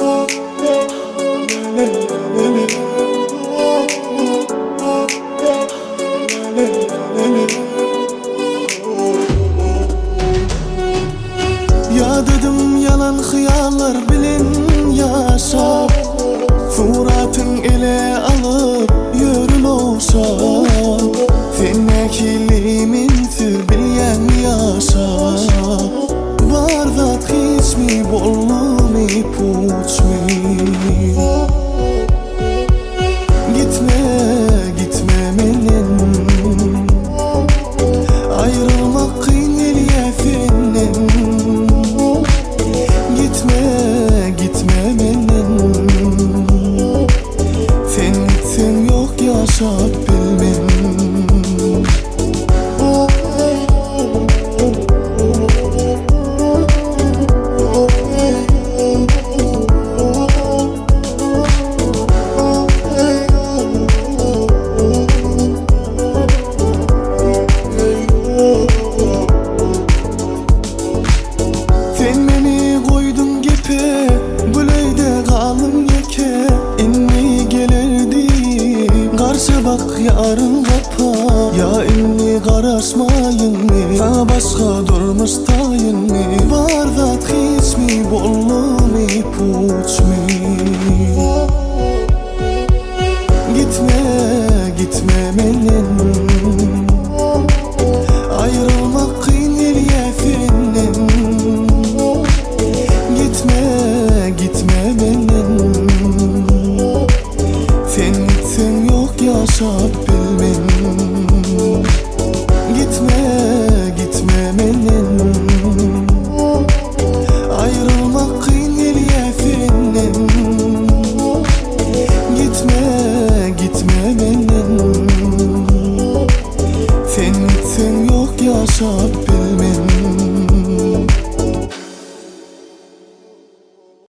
Ya dedim yalan hıyallar bilin yaşap, Furat'ın ele alıp yürün olsam, Finnekilimin tür bilyen yaşap. Bardat hiç mi bollu mi puç mi? Gitme gitme menin, ayrılmak kıyın eliye finnin. Gitme gitme menin, sen gitsen yok yaşap bilmem. Sen beni koydun gepe, böyleyde kalın yeke. İnni gelirdim, karşı bak yarın kapa. Ya inni karışmayın mi, ha başka durmuş tayın mi? Bardat hiç mi, bollu mi, puç mi? Gitme gitme menin, ayrılmak kıyın eliye finnin. Gitme benim, sen gitsen yok yaşap bilmem. Gitme benim, ayrılmak kıyın eliye finnin. Gitme benim, sen gitsen yok yaşap